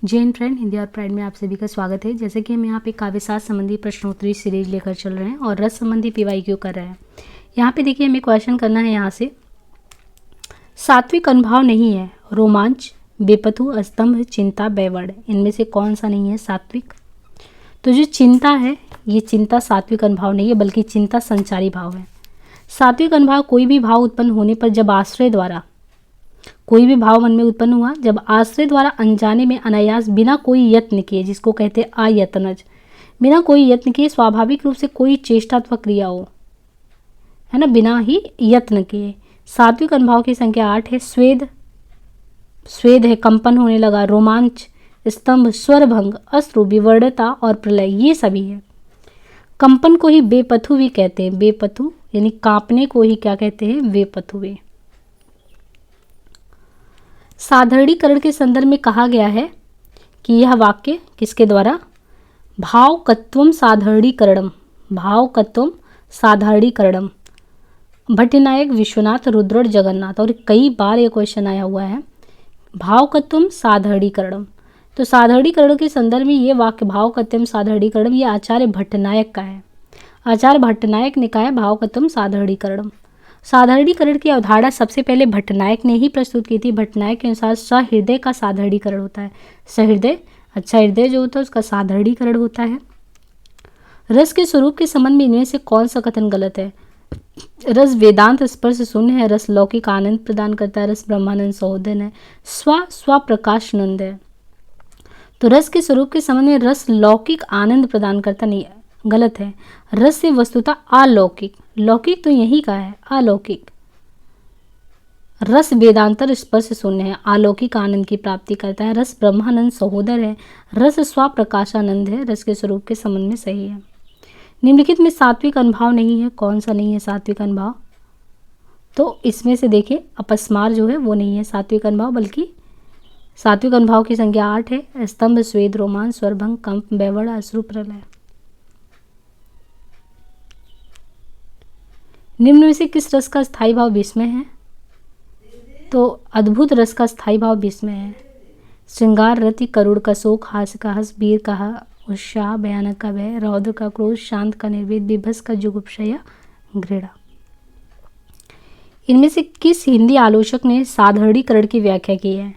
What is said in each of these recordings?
Jain friend Hindi और pride में आप सभी का स्वागत है। जैसे कि हम यहाँ पे काव्यशास्त्र संबंधी प्रश्नोत्तरी सीरीज लेकर चल रहे हैं और रस संबंधी पीवाईक्यू कर रहे हैं। यहाँ पे देखिए हमें क्वेश्चन करना है यहाँ से, सात्विक अनुभाव नहीं है, रोमांच, बेपथु, स्तंभ, चिंता, बैवड़, इनमें से कौन सा नहीं है सात्विक? तो जो चिंता है, ये चिंता सात्विक अनुभाव नहीं है, बल्कि चिंता संचारी भाव है। सात्विक अनुभाव कोई भी भाव उत्पन्न होने पर जब आश्रय द्वारा, कोई भी भाव मन में उत्पन्न हुआ जब आश्रय द्वारा अनजाने में अनायास बिना कोई यत्न किए, जिसको कहते हैं आयतनज, बिना कोई यत्न किए स्वाभाविक रूप से कोई चेष्टा अथवा क्रिया हो, है ना, बिना ही यत्न किए। सात्विक अनुभाव की संख्या 8 है। स्वेद, स्वेद है, कंपन होने लगा, रोमांच, स्तंभ, स्वरभंग, अश्रु, विवर्णता और प्रलय, ये सभी है। कंपन को ही बेपथु भी कहते हैं, बेपथु यानी कांपने को ही क्या कहते हैं, बेपथु वे। साधारणीकरण के संदर्भ में कहा गया है कि यह वाक्य किसके द्वारा, भावकत्वम साधारणीकरणम, भावकत्वम साधारणीकरणम, भट्टनायक, विश्वनाथ, रुद्र और जगन्नाथ। और कई बार ये क्वेश्चन आया हुआ है, भावकत्वम साधारणीकरणम। तो साधारणीकरण के संदर्भ में ये वाक्य भावकत्वम साधारणीकरणम, ये आचार्य भट्टनायक का है। आचार्य भट्टनायक ने कहा है भावकत्वम साधारणीकरणम। साधारणीकरण की अवधारणा सबसे पहले भट्टनायक ने ही प्रस्तुत की थी। भट्टनायक के अनुसार सहृदय का साधारणीकरण होता है। सहृदय, अच्छा हृदय जो होता है उसका साधारणीकरण होता है। रस के स्वरूप के संबंध में इनमें से कौन सा कथन गलत है? रस वेदांत स्पर्श शून्य है, रस लौकिक आनंद प्रदान करता है, रस ब्रह्मानंद सहोदन है, स्वप्रकाशानंद है। तो रस के स्वरूप के संबंध में रस लौकिक आनंद प्रदान करता नहीं है, गलत है। रस से वस्तुतः अलौकिक, लौकिक तो यही का है, अलौकिक। रस वेदांतर स्पर्श शून्य है, अलौकिक आनंद की प्राप्ति करता है। रस ब्रह्मानंद सहोदर है, रस स्वप्रकाशानंद है, रस के स्वरूप के संबंध में सही है। निम्नलिखित में सात्विक अनुभाव नहीं है, कौन सा नहीं है सात्विक अनुभाव? तो इसमें से देखिए अपस्मार जो है वो नहीं है सात्विक अनुभाव, बल्कि सात्विक अनुभाव की संख्या 8 है। स्तंभ, स्वेद, रोमांच, स्वरभंग, कंप, बैवड़, अश्रु, प्रलय। निम्न में से किस रस का स्थायी भाव विस्मय है? तो अद्भुत रस का स्थायी भाव विस्मय है। श्रृंगार, रति, करुण का शोक, हास्य का हस, वीर का उत्साह, भयानक का भय, रौद्र का क्रोध, शांत का निर्वेद, विभत्स का जुगुप्सा, घृणा। इनमें से किस हिंदी आलोचक ने साधारणीकरण की व्याख्या की है?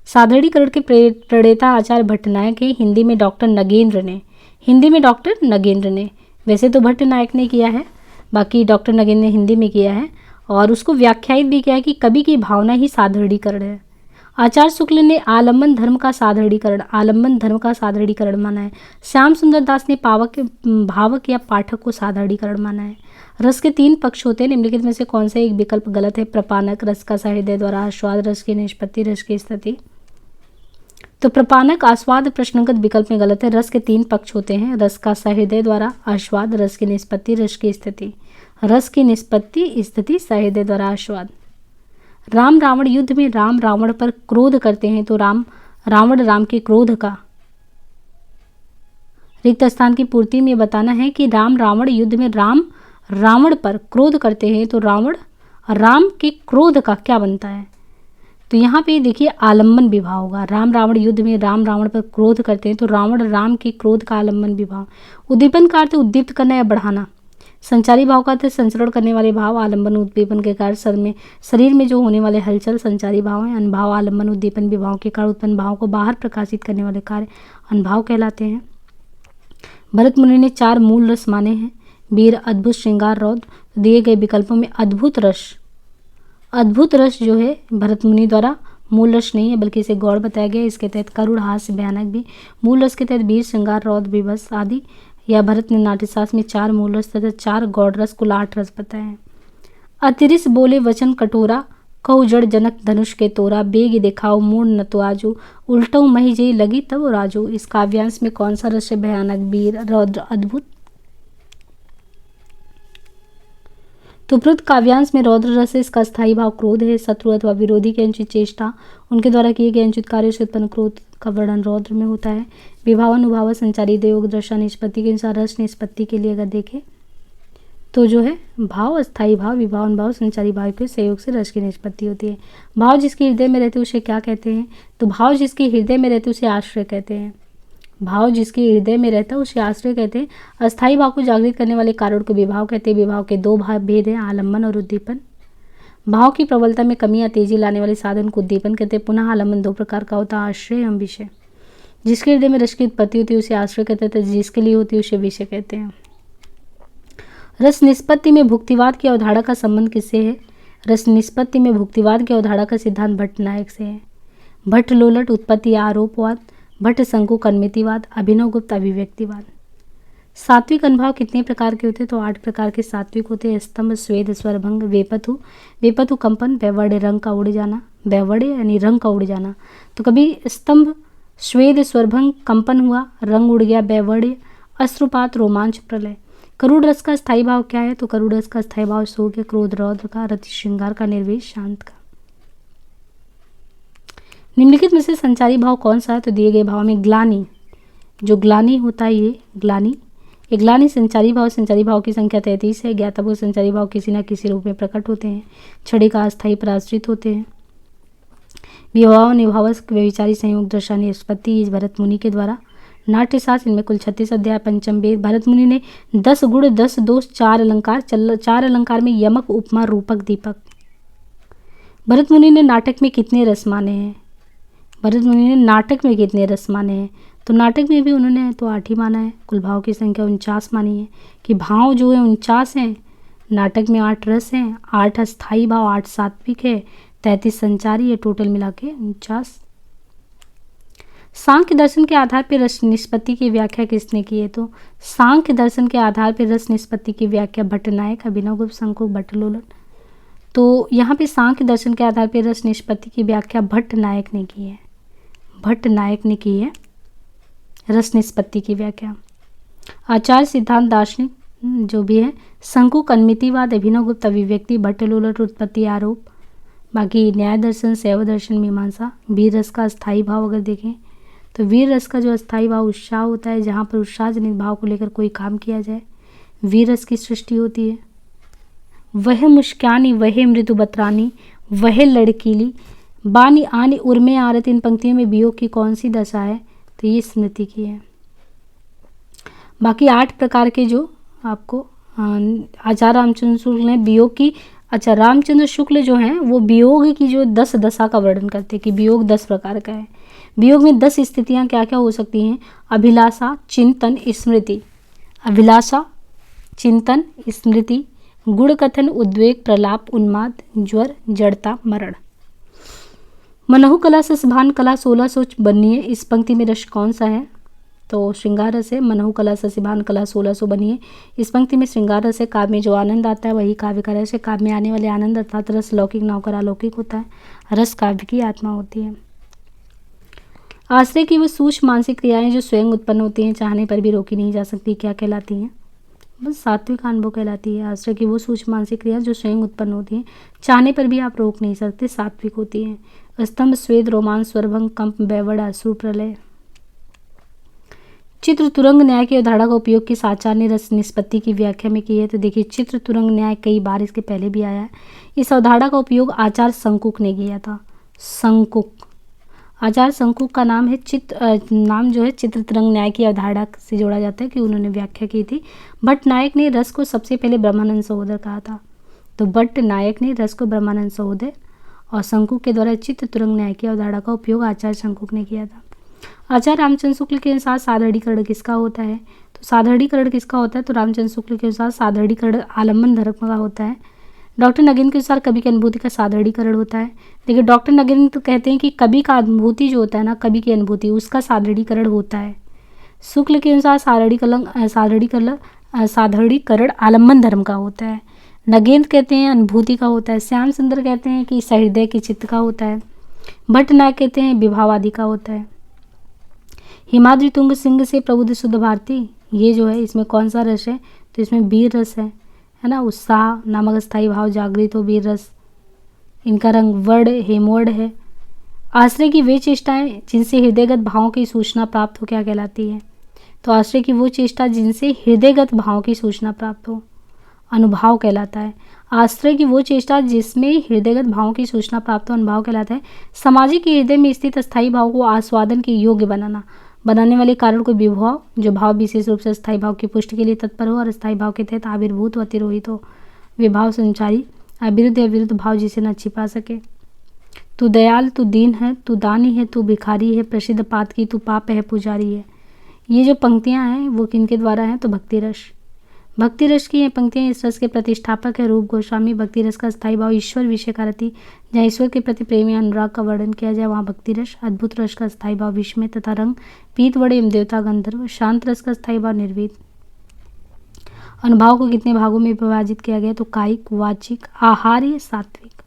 साधारणीकरण के प्रणेता आचार्य भट्टनायक है, हिंदी में डॉक्टर नगेंद्र ने, हिंदी में डॉक्टर नगेंद्र ने। वैसे तो भट्टनायक ने किया है, बाकी डॉक्टर नगेंद्र ने हिंदी में किया है और उसको व्याख्यायित भी किया है कि कवि की भावना ही साधारणीकरण है। आचार्य शुक्ल ने आलम्बन धर्म का साधारणीकरण, आलम्बन धर्म का साधारणीकरण माना है। श्याम सुंदर दास ने भावक या पाठक को साधारणीकरण माना है। रस के 3 पक्ष होते हैं, निम्नलिखित में से कौन सा एक विकल्प गलत है? प्रपानक, रस का सहृदय द्वारा आस्वाद, रस की निष्पत्ति, रस की स्थिति। तो प्रपानक आस्वाद प्रश्नगत विकल्प में गलत है। रस के 3 पक्ष होते हैं, रस का सहृदय द्वारा आस्वाद, रस की निष्पत्ति, रस की स्थिति। रस की निष्पत्ति, स्थिति, सहृदय द्वारा आस्वाद। राम रावण युद्ध में राम रावण पर क्रोध करते हैं, तो रावण राम के क्रोध का रिक्त स्थान की पूर्ति में बताना है कि राम रावण युद्ध में राम रावण पर क्रोध करते हैं, तो रावण राम के क्रोध का क्या बनता है? तो यहाँ पे देखिए आलम्बन विभाव होगा। राम रावण युद्ध में राम रावण पर क्रोध करते हैं, तो रावण राम के क्रोध का आलम्बन विभाव। उद्दीपन का अर्थ उद्दीप्त करना या बढ़ाना। संचारी भाव का अर्थ संचरण करने वाले भाव। आलम्बन उद्दीपन के कारण शरीर में जो होने वाले हलचल संचारी भाव हैं। अनुभाव आलम्बन उद्दीपन विभाव के कारण उत्पन्न भाव को बाहर प्रकाशित करने वाले कार्य अनुभाव कहलाते हैं। भरत मुनि ने 4 मूल रस माने हैं, वीर, अद्भुत, श्रृंगार, रौद्र। दिए गए विकल्पों में अद्भुत रस जो है भरत मुनि द्वारा मूल रस नहीं है, बल्कि इसे गौड़ बताया गया। इसके तहत करुण, हास्य, भयानक भी। मूल रस के तहत वीर, श्रृंगार, रौद्र, विभत्स आदि। या भरत ने नाट्यशास्त्र में 4 मूल रस तथा 4 गौड़ रस, कुल 8 रस बताए हैं। अतिरिस बोले वचन कटोरा, कहु जड़ जनक धनुष के तोरा, बेग दिखाओ मूड न तो आजू, उल्टो मही जई लगी तब राजू। इस काव्यांश में कौन सा रस है? भयानक, वीर, रौद्र, अद्भुत। तो उपरोक्त काव्यांश में रौद्र रस है, इसका स्थायी भाव क्रोध है। शत्रु अथवा विरोधी की अनुचित चेष्टा, उनके द्वारा किए गए अनुचित कार्यों से उत्पन्न क्रोध का वर्णन रौद्र में होता है। विभाव, अनुभाव, संचारी, देयोग, दशा, निष्पत्ति के अनुसार रस निष्पत्ति के लिए अगर देखें तो जो है भाव, अस्थाई भाव, विभावन भाव, संचारी भाव के सहयोग से रस की निष्पत्ति होती है। भाव जिसके हृदय में रहते उसे क्या कहते हैं? तो भाव जिसके हृदय में रहते उसे आश्रय कहते हैं। भाव जिसके हृदय में रहता है उसे आश्रय कहते हैं। अस्थाई भाव को जागृत करने वाले कारण को विभाव कहते हैं। विभाव के दो भाव भेद हैं, आलम्बन और उद्दीपन। भाव की प्रबलता में कमी या तेजी लाने वाले साधन को उद्दीपन कहते हैं। पुनः आलम्बन दो प्रकार का होता है, आश्रय एवं विषय। जिसके हृदय में रस की उत्पत्ति होती है उसे आश्रय कहते हैं, जिसके लिए होती है उसे विषय कहते हैं। रस निष्पत्ति में भुक्तिवाद की अवधारणा का संबंध किससे है? रस निष्पत्ति में भुक्तिवाद की अवधारणा का सिद्धांत भट्ट नायक से है। भट्ट लोलट उत्पत्ति या आरोपवाद, भट्ट शंकु कन्मितिवाद, अभिनव गुप्त अभिव्यक्तिवाद। सात्विक अनुभाव कितने प्रकार के होते हैं? तो 8 प्रकार के सात्विक होते हैं। स्तंभ, स्वेद, स्वरभंग, वेपथु, वेपथु कंपन, वैवर्ड्य रंग का उड़ जाना, वैवर्ड्य यानी रंग का उड़ जाना। तो कभी स्तंभ, स्वेद, स्वरभंग, कंपन हुआ, रंग उड़ गया, वैवर्ड्य, अश्रुपात, रोमांच, प्रलय। करुण रस का स्थायी भाव क्या है? तो करुण रस का स्थायी भाव शोक, क्रोध, रौद्र का, रति, श्रृंगार का, निर्वेश, शांत का। निम्नलिखित में से संचारी भाव कौन सा है? तो दिए गए भाव में ग्लानि, जो ग्लानि होता है ये ग्लानि, ये ग्लानि संचारी भाव। संचारी भाव की संख्या 33 है। ज्ञातापूर्वक संचारी भाव किसी न किसी रूप में प्रकट होते हैं। क्षणिक का अस्थायी पर आश्रित होते हैं। विभाव निभावस व्यभिचारी संयोग दशा निष्पत्ति इस भरत मुनि के द्वारा। नाट्यशास्त्र, इनमें कुल 36 अध्याय। पंचम वेद, भरत मुनि ने 10 गुण, 10 दोष, 4 अलंकार, 4 अलंकार में यमक, उपमा, रूपक, दीपक। भरत मुनि ने नाटक में कितने रस माने हैं? भरत मुनि ने नाटक में कितने रस माने हैं? तो नाटक में भी उन्होंने तो 8 ही माना है। कुल भाव की संख्या 49 मानी है कि भाव जो है 49 हैं। नाटक में 8 रस हैं, 8 अस्थाई भाव, 8 सात्विक है, 33 संचारी है, टोटल मिला के 49। सांख्य दर्शन के आधार पर रस निष्पत्ति की व्याख्या किसने की है? तो सांख्य दर्शन के आधार पर रस निष्पत्ति की व्याख्या भट्ट नायक, अभिनव गुप्त, शंकुक, भट्ट लोलट। तो यहाँ पे सांख्य दर्शन के आधार पर रस निष्पत्ति की व्याख्या भट्ट नायक ने की है। भट्ट नायक ने की है रस निष्पत्ति की व्याख्या। आचार सिद्धांत दार्शनिक जो भी है, शंकु कन्मितिवाद, अभिनव गुप्त अभिव्यक्ति, भट्ट लोलट उत्पत्ति आरोप। बाकी न्याय दर्शन, शैव दर्शन, मीमांसा। वीर रस का स्थायी भाव अगर देखें तो वीर रस का जो स्थायी भाव उत्साह होता है, जहाँ पर उत्साह जनित भाव को लेकर कोई काम किया जाए, वीर रस की सृष्टि होती है। वह मुश्कानी, वह मृदु बतरानी, वह लड़कीली, बानी आनी उर्मे आरत। इन पंक्तियों में वियोग की कौन सी दशा है? तो ये स्मृति की है। बाकी 8 प्रकार के जो आपको आचार्य रामचंद्र शुक्ल ने वियोग की, अच्छा रामचंद्र शुक्ल जो हैं वो वियोग की जो 10 दशा का वर्णन करते हैं कि वियोग 10 प्रकार का है। वियोग में 10 स्थितियां क्या क्या हो सकती हैं? अभिलाषा, चिंतन, स्मृति। अभिलाषा, चिंतन, स्मृति, गुण कथन, उद्वेग, प्रलाप, उन्माद, ज्वर, जड़ता, मरण। मनहु कला ससभान कला 1600 बनिए। इस पंक्ति में रस कौन सा है? तो श्रृंगार रस है। मनहु कला ससिभान कला 1600 बनिए। इस पंक्ति में श्रृंगार रस है। काव्य में जो आनंद आता है वही काव्य का रस है। काव्य में आने वाले आनंद अर्थात रस लौकिक न होकर अलौकिक होता है। रस काव्य की आत्मा होती है। आश्रय की वो सूक्ष्म मानसिक क्रियाएं जो स्वयं उत्पन्न होती हैं, चाहने पर भी रोकी नहीं जा सकती, क्या कहलाती हैं? बस सात्विक अनुभव कहलाती है। आश्रय की वो सूक्ष्म मानसिक क्रिया जो स्वयं उत्पन्न होती हैं, चाहने पर भी आप रोक नहीं सकते, सात्विक होती हैं। स्तंभ, स्वेद, रोमांस, स्वरभंग, कंप, वैवर्ड, अश्रु, प्रलय। चित्र तुरंग न्याय की अवधारणा का उपयोग किस आचार्य ने रस निष्पत्ति की व्याख्या में की है? तो देखिए चित्र तुरंग न्याय कई बार इसके पहले भी आया है। इस अवधारणा का उपयोग आचार्य शंकुक ने किया था। शंकुक, आचार्य शंकुक का नाम है नाम जो है चित्र तुरंग न्याय की अवधारणा से जोड़ा जाता है कि उन्होंने व्याख्या की थी। भट्ट नायक ने रस को सबसे पहले ब्रह्मानंद सहोदर कहा था। तो भट्ट नायक ने रस को ब्रह्मानंद सहोदर और शंकुक के द्वारा चित्र तुरंग न्याय की अवधारणा का उपयोग आचार्य शंकुक ने किया था। आचार्य रामचंद्र शुक्ल के अनुसार साधारणीकरण किसका होता है? तो साधारणीकरण किसका होता है? तो रामचंद्र शुक्ल के अनुसार साधारणीकरण आलम्बन धर्म का होता है। डॉक्टर नगीन के अनुसार कवि की अनुभूति का साधारणीकरण होता है। देखिए डॉक्टर नगीन तो कहते हैं कि कवि का अनुभूति जो होता है ना, कवि की अनुभूति, उसका साधारणीकरण होता है। शुक्ल के अनुसार साधारणीकरण आलम्बन धर्म का होता है। नगेंद्र कहते हैं अनुभूति का होता है। श्याम सुंदर कहते हैं कि सहृदय के चित्त का होता है। भट्ट नायक कहते हैं विभावादि का होता है। हिमाद्री तुंग सिंह से प्रबुद्ध शुद्ध भारती, ये जो है इसमें कौन सा रस है? तो इसमें वीर रस है ना। उत्साह नामक स्थायी भाव जागृत हो, वीर रस। इनका रंग वर्ण हेमवर्ण है। आश्रय की वे चेष्टाएं जिनसे हृदयगत भावों की सूचना प्राप्त हो, क्या कहलाती है? तो आश्रय की वो चेष्टा जिनसे हृदयगत भावों की सूचना प्राप्त हो। अनुभाव कहलाता है। आश्रय की वो चेष्टा जिसमें हृदयगत भावों की सूचना प्राप्त हो, अनुभाव कहलाता है। सामाजिक हृदय में स्थित अस्थायी भाव को आस्वादन के योग्य बनाने वाले कारण को विभव, जो भाव विशेष रूप से स्थायी भाव की पुष्टि के लिए तत्पर हो और स्थायी भाव के तहत आविर्भूत व तिरोहित हो। विभाव संचारी, अविरुद्ध या विरुद्ध भाव जिसे न छिपा सके। तू दयाल, तू दीन है, तू दानी है, तू भिखारी है, प्रसिद्ध पात की तू पाप है, पुजारी है। ये जो पंक्तियां हैं वो किनके द्वारा हैं? तो भक्ति रस की ये पंक्तियां इस रस के प्रतिष्ठापक है। रूप गोस्वामी। भक्ति रस का स्थायी भाव ईश्वर विषय का रति, जहाँ ईश्वर के प्रति प्रेम या अनुराग का वर्णन किया जाए वहाँ भक्ति रस। अद्भुत रस का स्थायी भाव विस्मय तथा रंग, पीत वड़े एवं देवता गंधर्व। शांत रस का स्थायी भाव निर्वेद। अनुभाव को कितने भागों में विभाजित किया गया? तो कायिक, वाचिक, आहार्य, सात्विक।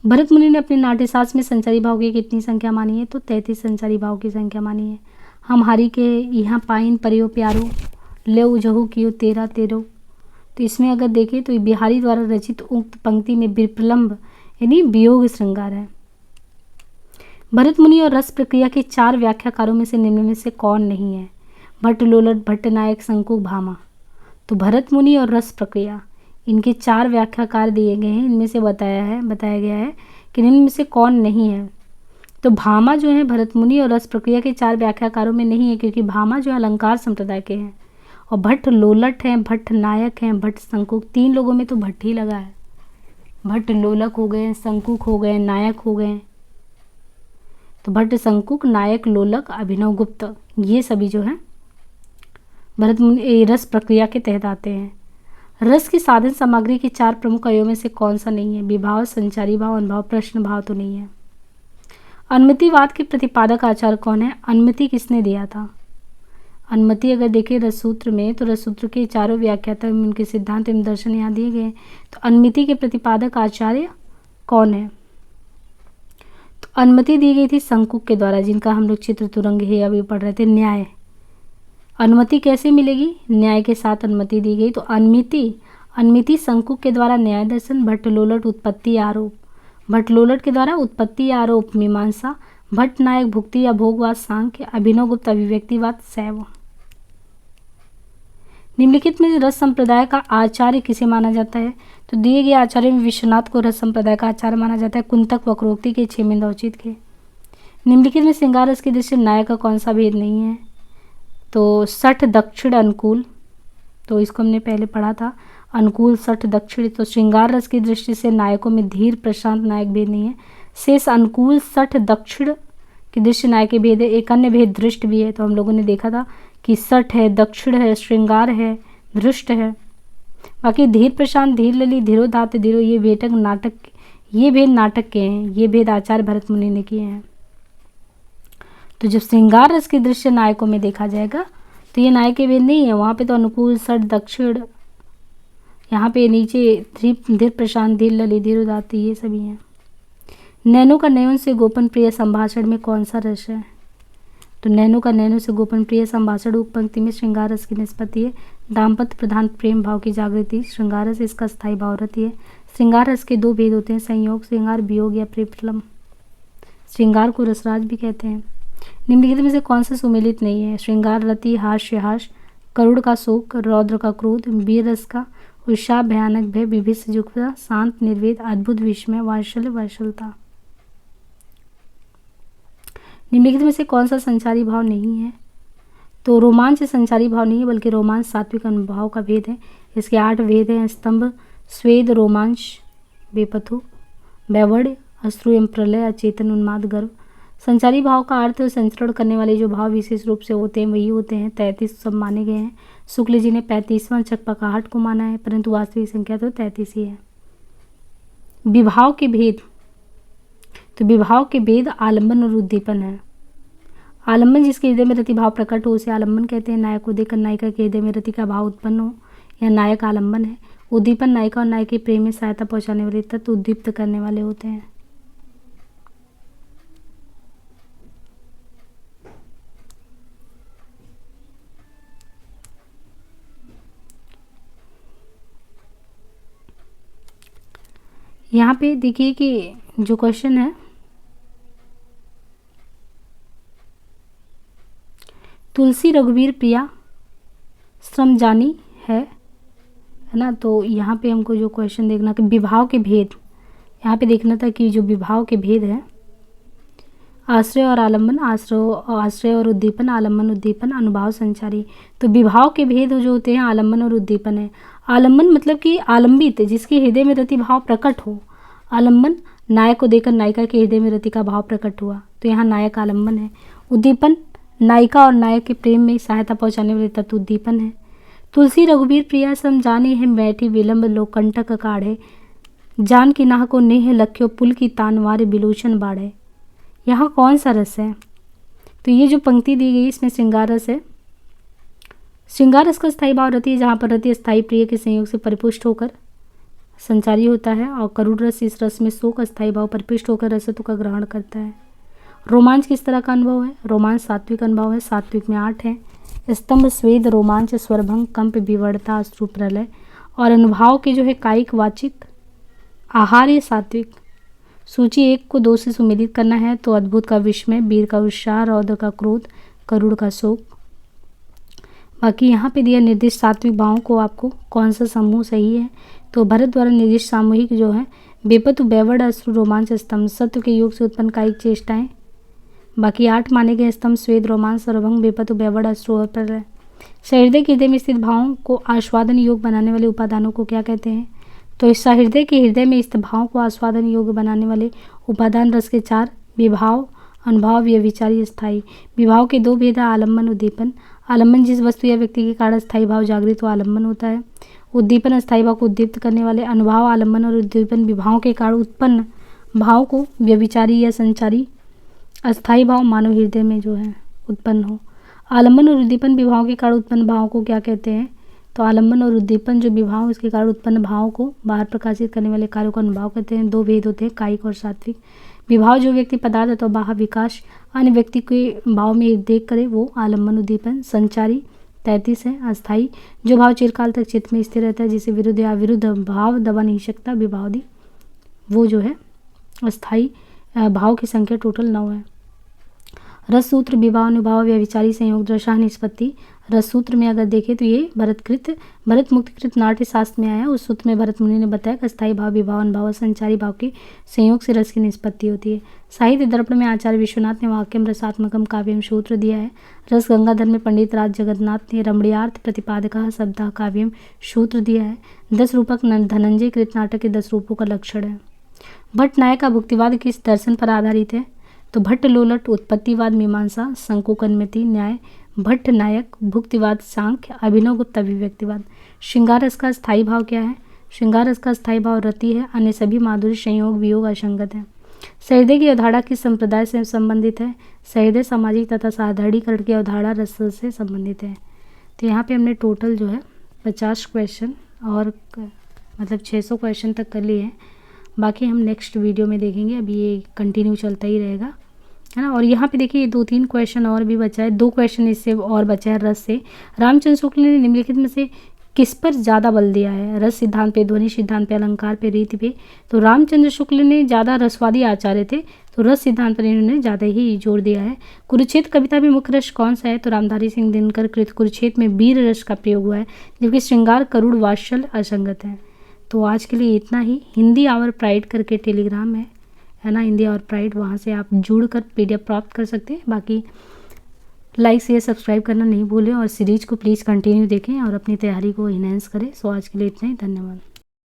भरत मुनि ने अपने नाट्यशास्त्र में संचारी भाव की कितनी संख्या मानी है? तो 33 संचारी भाव की संख्या मानी है। हम हरि के यहाँ पाइन परियो प्यारो, ले उजहू कियो तेरा तेरो। तो इसमें अगर देखें तो बिहारी द्वारा रचित उक्त पंक्ति में विप्रलंब यानी वियोग श्रृंगार है। भरत मुनि और रस प्रक्रिया के 4 व्याख्याकारों में से निम्न में से कौन नहीं है? भट्ट, लोलट, भट्ट नायक, शंकुक, भामा। तो भरत मुनि और रस प्रक्रिया इनके 4 व्याख्याकार दिए गए हैं। इनमें से बताया गया है कि इनमें से कौन नहीं है। तो भामा जो है भरत मुनि और रस प्रक्रिया के 4 व्याख्याकारों में नहीं है, क्योंकि भामा जो है अलंकार संप्रदाय के हैं। और भट्ट लोलट हैं, भट्ट नायक हैं, भट्ट शंकुक। 3 लोगों में तो भट्ट ही लगा है। भट्ट लोलक हो गए, शंकुक हो गए, नायक हो गए। तो भट्ट, शंकुक, नायक, लोलक, अभिनव गुप्त, ये सभी जो है भरत मुनि रस प्रक्रिया के तहत आते हैं। रस की साधन सामग्री के 4 प्रमुख अवयवों में से कौन सा नहीं है? विभाव, संचारी भाव, अनुभाव, प्रश्न भाव तो नहीं है। अनुमतिवाद के प्रतिपादक आचार्य कौन है? अनुमति किसने दिया था? अनुमति अगर देखें रससूत्र में तो रससूत्र के 4 व्याख्याता एवं उनके सिद्धांत एवं दर्शन यहाँ दिए गए। तो अनुमति के प्रतिपादक आचार्य कौन है? तो अनुमति दी गई थी शंकुक के द्वारा, जिनका हम लोग चित्र तुरंग है अभी पढ़ रहे थे। न्याय, अनुमति कैसे मिलेगी? न्याय के साथ अनुमति दी गई। तो अनुमति शंकुक के द्वारा न्याय दर्शन, भट्ट लोलट उत्पत्ति आरोप, भट्ट लोलट के द्वारा उत्पत्ति आरोप मीमांसा, भट्ट नायक भुक्ति या भोगवाद सांख्य, अभिनव गुप्त अभिव्यक्तिवाद शैव। निम्नलिखित में रस संप्रदाय का आचार्य किसे माना जाता है? तो दिए गए आचार्य में विश्वनाथ को रस संप्रदाय का आचार्य माना जाता है, कुंतक, वक्रोक्ति के, क्षेमेंद्रौचित के। निम्नलिखित में श्रृंगार रस की दृष्टि नायक का कौन सा भेद नहीं है? तो सठ दक्षिण अनुकूल, तो इसको हमने पहले पढ़ा था, अनुकूल सठ दक्षिण। तो श्रृंगार रस की दृष्टि से नायकों में धीर, प्रशांत, नायक भेद नहीं है। शेष अनुकूल सठ दक्षिण की दृष्टि नायक के भेद है। एक अन्य भेद दृष्ट भी है, तो हम लोगों ने देखा था कि सठ है, दक्षिण है, श्रृंगार है, दृष्ट है। बाकी धीर, प्रशांत, धीर ललित, धीरोदात्त, धीरो, ये भेद नाटक के हैं। ये भेद आचार्य भरत मुनि ने किए हैं। तो जब श्रृंगार रस की दृश्य नायकों में देखा जाएगा तो ये नायक के भेद नहीं है। वहाँ पे तो अनुकूल सठ दक्षिण, यहाँ पे नीचे धीर, प्रशांत, धीर ललित, धीरोदात्त, ये सभी हैं। नैनो का नयन से गोपन प्रिय संभाषण में कौन सा रस है? तो नैनो का नैनो से गोपन प्रिय संभाषण उक्त पंक्ति में श्रृंगार रस की निष्पत्ति है। दाम्पत्य प्रधान प्रेम भाव की जागृति, श्रृंगार रस इसका स्थायी भाव रहती है। श्रृंगार रस के 2 भेद होते हैं, संयोग श्रृंगार, वियोग या प्रेम। श्रृंगार को रसराज भी कहते हैं। निम्नलिखित में से कौन सा सुमेलित नहीं है? श्रृंगार रति, हास, करुण का शोक, रौद्र का क्रोध, वीर रस का उत्साह, भयानक भय, विभिन्न युक्ता, शांत निर्वेद, अद्भुत विस्मय, वात्सल्य, वात्सलता। निम्नलिखित में से कौन सा संचारी भाव नहीं है? तो रोमांच संचारी भाव नहीं है, बल्कि रोमांच सात्विक अनुभाव का भेद है। इसके 8 भेद हैं, स्तंभ, स्वेद, रोमांच, बेपथु, वैवड, अश्रु एवं प्रलय, अचेतन, उन्माद, गर्व। संचारी भाव का अर्थ संचरण करने वाले जो भाव विशेष रूप से होते हैं वही होते हैं। 33 सब माने गए हैं। शुक्ल जी ने 35वां चकपकाहट को माना है, परंतु वास्तविक संख्या तो 33 ही है। विभाव के भेद, तो विभाव के भेद आलंबन और उद्दीपन है। आलंबन जिसके हृदय में रति भाव प्रकट हो उसे आलंबन कहते हैं। नायक को देखकर नायिका के हृदय में रति का भाव उत्पन्न हो यह नायक आलंबन है। उद्दीपन नायिका और नायक के प्रेम में सहायता पहुंचाने वाले तत्व उद्दीप्त करने वाले होते हैं। यहाँ पे देखिए कि जो क्वेश्चन है, तुलसी रघुवीर प्रिया श्रम जानी है ना। तो यहाँ पे हमको जो क्वेश्चन देखना कि विभाव के भेद, यहाँ पे देखना था कि जो विभाव के भेद है, आश्रय और आलम्बन, आश्रय और उद्दीपन, आलम्बन उद्दीपन, अनुभाव संचारी। तो विभाव के भेद जो होते हैं आलम्बन और उद्दीपन है। आलम्बन मतलब कि आलंबित, जिसके हृदय में रति भाव प्रकट हो। आलम्बन, नायक को देखकर नायिका के हृदय में रति का भाव प्रकट हुआ, तो यहाँ नायक आलम्बन है। उद्दीपन, नायिका और नायक के प्रेम में सहायता पहुँचाने वाले तत्व उद्दीपन है। तुलसी रघुबीर प्रिया सम जाने है, बैठी विलंब लोकंटक काढ़े, जान की नाह को नेह लख्यो, पुल की तानवार बिलोचन बाढ़े। यहाँ कौन सा रस है? तो ये जो पंक्ति दी गई इसमें श्रृंगार रस है। श्रृंगार रस का स्थायी भाव रति है, जहाँ पर रति स्थायी प्रिय के संयोग से परिपुष्ट होकर संचारी होता है, और करुण रस इस रस में शोक स्थायी भाव परिपुष्ट होकर रसत्व का ग्रहण करता है। रोमांच किस तरह का अनुभव है? रोमांच सात्विक अनुभव है। सात्विक में 8 है। स्तंभ, स्वेद, रोमांच, स्वरभंग, कंप, विवर्ता, अश्रु, प्रलय। और अनुभाव के जो है कायिक, वाचिक, आहार, ये सात्विक। सूची 1 को 2 से सुमेलित करना है तो अद्भुत का विस्मय, वीर का उत्साह, रौद्र का क्रोध, करुण का शोक। बाकी यहाँ पे दिया निर्दिष्ट सात्विक भावों को आपको कौन सा समूह सही है। तो भरत द्वारा निर्दिष्ट सामूहिक जो है बेपतु, बैवड़, अश्रु, रोमांच, स्तंभ, सत्व के योग से उत्पन्न कायिक चेष्टाएं। बाकी 8 माने गए स्तंभ, स्वेद, रोमांच, सरभंग, बेपतु, बैवड़, अश्रु और प्रलय। सहृदय के हृदय में स्थित भावों को आस्वादन योग बनाने वाले उपादानों को क्या कहते हैं? तो इस सहृदय के हृदय में स्थित भावों को आस्वादन योग्य बनाने वाले उपादान रस के 4: विभाव, अनुभाव, व्यभिचारी, स्थायी। विभाव के 2 भेद है, आलम्बन, उद्दीपन। आलम्बन जिस वस्तु या व्यक्ति के कारण स्थायी भाव जागृत हो आलम्बन होता है। उद्दीपन स्थायी भाव को उद्दीप्त करने वाले। अनुभाव, आलम्बन और उद्दीपन विभाव के कारण उत्पन्न भाव को व्यभिचारी या संचारी अस्थायी भाव मानव हृदय में जो है उत्पन्न हो। आलम्बन और उद्दीपन विभाव के कारण उत्पन्न भाव को क्या कहते हैं? तो आलम्बन और उद्दीपन जो विभाव इसके कारण उत्पन्न भाव को बाहर प्रकाशित करने वाले कार्यों को अनुभाव कहते हैं। 2 भेद होते हैं, कायिक और सात्विक। विभाव जो व्यक्ति पदार्थ अथवा बाह्य विकास अन्य व्यक्ति के भाव में देख करे वो आलम्बन उद्दीपन। संचारी 33 है। अस्थायी जो भाव चिरकाल तक चित्त में स्थिर रहता है, जिसे विरुद्ध या विरुद्ध भाव दबा नहीं सकता, विभावदी, वो जो है अस्थायी। भाव की संख्या टोटल 9 है। रस सूत्र, विभाव, अनुभाव, व्यभिचारी, संयोग, दशा, निष्पत्ति। रस सूत्र में अगर देखें तो ये भरत मुक्तिकृत नाट्य शास्त्र में आया। उस सूत्र में भरत मुनि ने बताया कि अस्थायी भाव, विभाव, अनुभाव, संचारी भाव के संयोग से रस की निष्पत्ति होती है। साहित्य दर्पण में आचार्य विश्वनाथ ने वाक्यम रसात्मकम काव्यम सूत्र दिया है। रस गंगाधर में पंडित राज जगन्नाथ ने रमणीयार्थ प्रतिपादक शब्द काव्यम सूत्र दिया है। 10 रूपक धनंजय कृत नाटक के 10 रूपों का लक्षण है। भट्ट नायक का भुक्तिवाद किस दर्शन पर आधारित है? तो भट्ट लोलट उत्पत्तिवाद, मीमांसा, शंकुकन्मति न्याय। भट्ट नायक भुक्तिवाद, सांख्य, अभिनव गुप्त अभिव्यक्तिवाद। श्रृंगार रस का स्थायी भाव क्या है? श्रृंगार रस का स्थायी भाव रति है, अन्य सभी माधुर्य, संयोग, वियोग असंगत है। सहृदय की अवधारणा किस संप्रदाय से संबंधित है? सहृदय सामाजिक तथा साधारणीकरण की अवधारणा रस से संबंधित है। तो यहाँ पे हमने टोटल जो है 50 क्वेश्चन और मतलब 600 क्वेश्चन तक कर लिए हैं। बाकी हम नेक्स्ट वीडियो में देखेंगे, अभी ये कंटिन्यू चलता ही रहेगा, है ना। और यहाँ पे देखिए 2-3 क्वेश्चन और भी बचा है, 2 क्वेश्चन इससे और बचा है रस से। रामचंद्र शुक्ल ने निम्नलिखित में से किस पर ज़्यादा बल दिया है? रस सिद्धांत पे, ध्वनि सिद्धांत पे, अलंकार पे, रीति पे। तो रामचंद्र शुक्ल ने ज़्यादा रसवादी आचार्य थे, तो रस सिद्धांत पर इन्होंने ज़्यादा ही जोर दिया है। कुरुक्षेत्र कविता में मुख्य रस कौन सा है? तो रामधारी सिंह दिनकर कृत कुरुक्षेत्र में वीर रस का प्रयोग हुआ है, जबकि श्रृंगार, करुण, वात्सल असंगत है। तो आज के लिए इतना ही। हिंदी आवर प्राइड करके टेलीग्राम है ना, हिंदी आवर प्राइड, वहाँ से आप जुड़कर PDF प्राप्त कर सकते हैं। बाकी लाइक शेयर सब्सक्राइब करना नहीं भूलें और सीरीज को प्लीज़ कंटिन्यू देखें और अपनी तैयारी को इनहेंस करें। सो आज के लिए इतना ही, धन्यवाद।